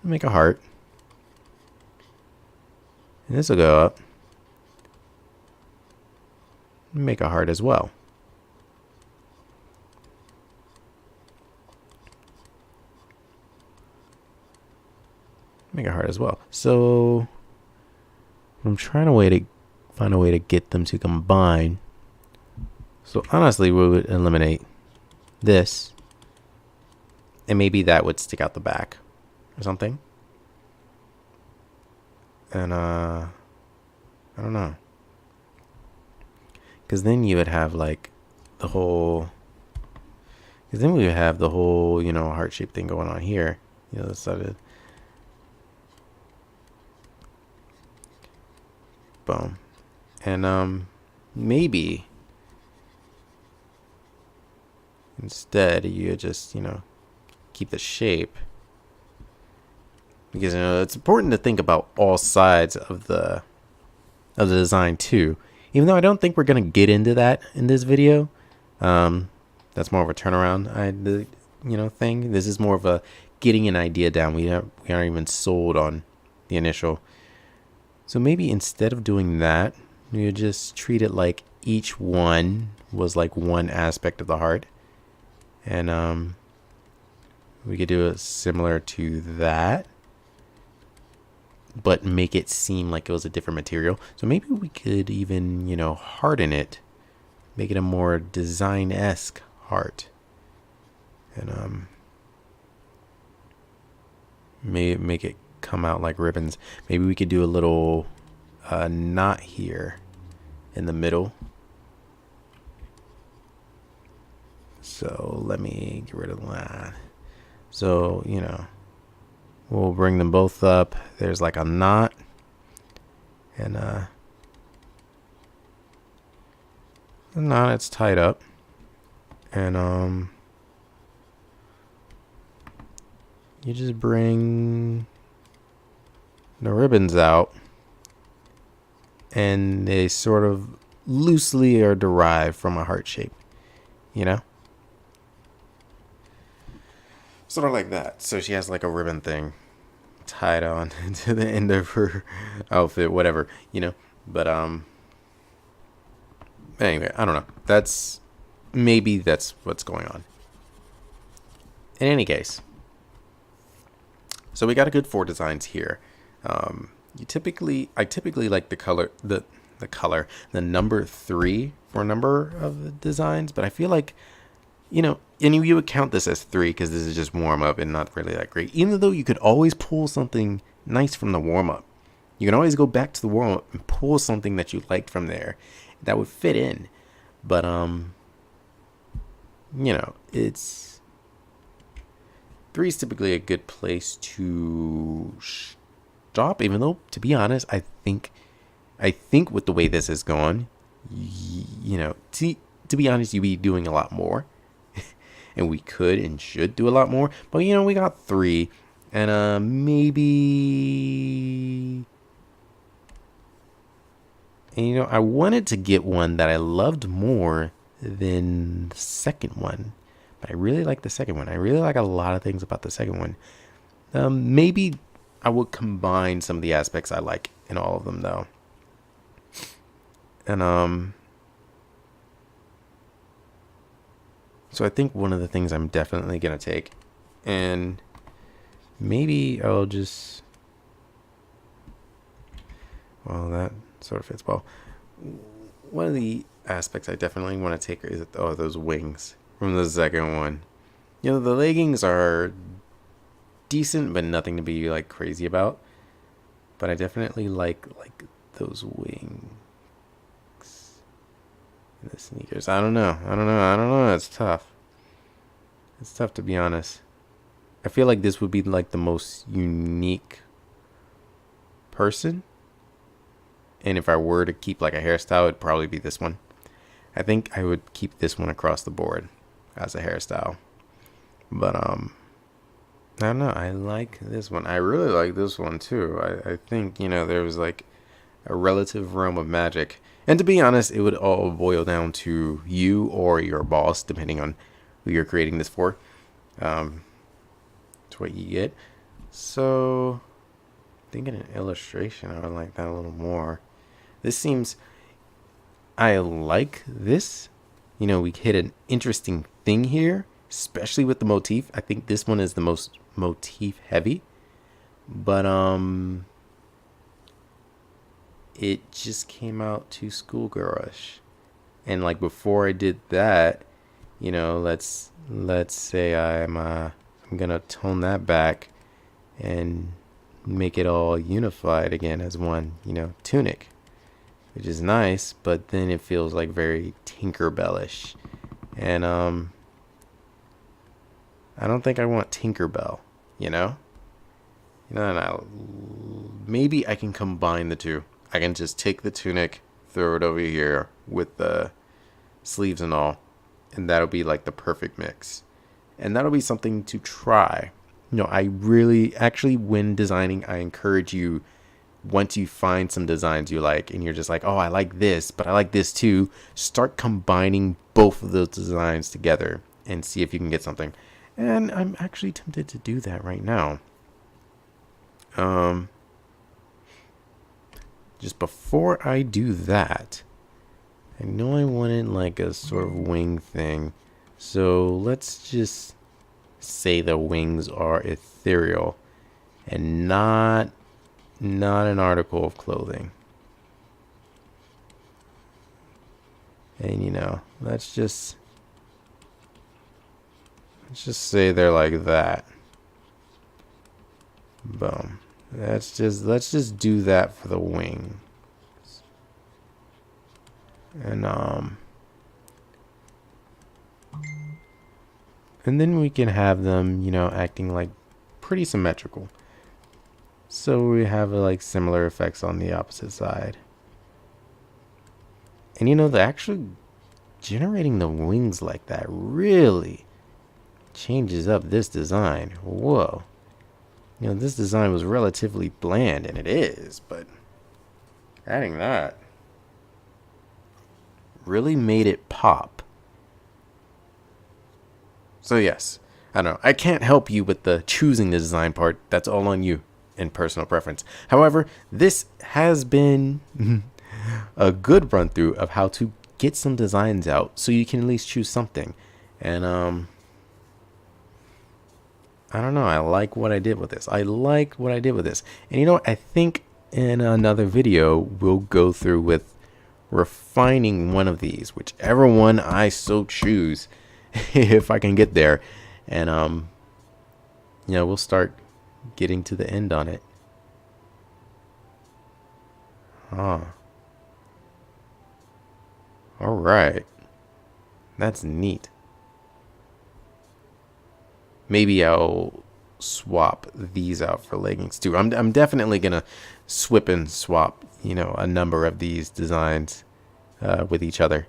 Make a heart. And this will go up. Make a heart as well. Make a heart as well. So I'm trying to find a way to get them to combine. So honestly, we would eliminate this, and maybe that would stick out the back or something. And I don't know, because then you would have like the whole, because then we would have the whole, you know, heart-shaped thing going on here. You know, the side of, boom. And maybe instead you just, you know, keep the shape, because, you know, it's important to think about all sides of the design too, even though I don't think we're gonna get into that in this video. That's more of a turnaround thing. This is more of a getting an idea down. We aren't even sold on the initial. So maybe instead of doing that, you just treat it like each one was like one aspect of the heart. And we could do it similar to that, but make it seem like it was a different material. So maybe we could even, you know, harden it, make it a more design-esque heart. And make it come out like ribbons. Maybe we could do a little knot here in the middle. So let me get rid of that. So, you know, we'll bring them both up. There's like a knot. And the knot, it's tied up. And you just bring the ribbons out, and they sort of loosely are derived from a heart shape, you know? Sort of like that. So she has like a ribbon thing tied on to the end of her outfit, whatever, you know? But anyway, I don't know. Maybe that's what's going on. In any case, So we got a good 4 designs here. I typically like the number 3 for a number of the designs, but I feel like, and you would count this as 3 because this is just warm up and not really that great. Even though you could always pull something nice from the warm up, you can always go back to the warm up and pull something that you liked from there that would fit in. But it's 3 is typically a good place to stop. Even though, to be honest, I think with the way this is going, to be honest, you'd be doing a lot more, and we could and should do a lot more. But we got 3, and maybe, and I wanted to get one that I loved more than the second one, but I really like the second one. I really like a lot of things about the second one. Maybe I would combine some of the aspects I like in all of them, though. And so I think one of the things I'm definitely gonna take, and maybe I'll just, well, that sort of fits well. One of the aspects I definitely want to take is those wings from the second one. The leggings are decent, but nothing to be like crazy about. But I definitely like those wings. The sneakers. I don't know. It's tough. It's tough, to be honest. I feel like this would be like the most unique person. And if I were to keep like a hairstyle, it'd probably be this one. I think I would keep this one across the board as a hairstyle. But I don't know. I like this one. I really like this one too. I think, there was like a relative realm of magic. And to be honest, it would all boil down to you or your boss, depending on who you're creating this for. It's what you get. So, thinking an illustration, I would like that a little more. This seems, I like this. We hit an interesting thing here, especially with the motif. I think this one is the most motif heavy. But, it just came out too schoolgirlish, and like before I did that, let's say I'm gonna tone that back and make it all unified again as one tunic, which is nice, but then it feels like very Tinkerbellish, and I don't think I want Tinkerbell, and maybe I can combine the two. I can just take the tunic, throw it over here with the sleeves and all, and that'll be like the perfect mix. And that'll be something to try. I really, actually, when designing, I encourage you, once you find some designs you like, and you're just like, oh, I like this, but I like this too, start combining both of those designs together and see if you can get something. And I'm actually tempted to do that right now. Just before I do that, I know I wanted like a sort of wing thing. So let's just say the wings are ethereal and not an article of clothing. And let's just say they're like that. Boom. Let's just do that for the wings. And then we can have them, acting like pretty symmetrical. So we have like similar effects on the opposite side. And the actually generating the wings like that really changes up this design. Whoa. This design was relatively bland, and it is, but adding that really made it pop. So yes, I don't know. I can't help you with the choosing the design part. That's all on you and personal preference. However, this has been a good run through of how to get some designs out so you can at least choose something. And I don't know. I like what I did with this. I like what I did with this. And you know what? I think in another video, we'll go through with refining one of these, whichever one I so choose, if I can get there. And, we'll start getting to the end on it. All right. That's neat. Maybe I'll swap these out for leggings too. I'm definitely gonna swap, a number of these designs with each other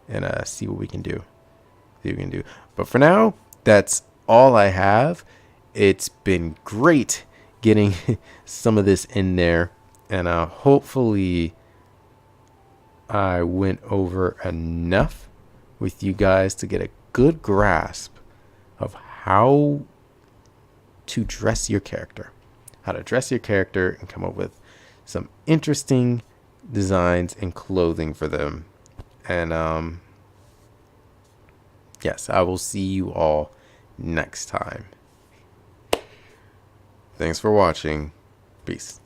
and see what we can do. But for now, that's all I have. It's been great getting some of this in there, and hopefully I went over enough with you guys to get a good grasp of how to dress your character, and come up with some interesting designs and clothing for them. And yes, I will see you all next time. Thanks for watching. Peace.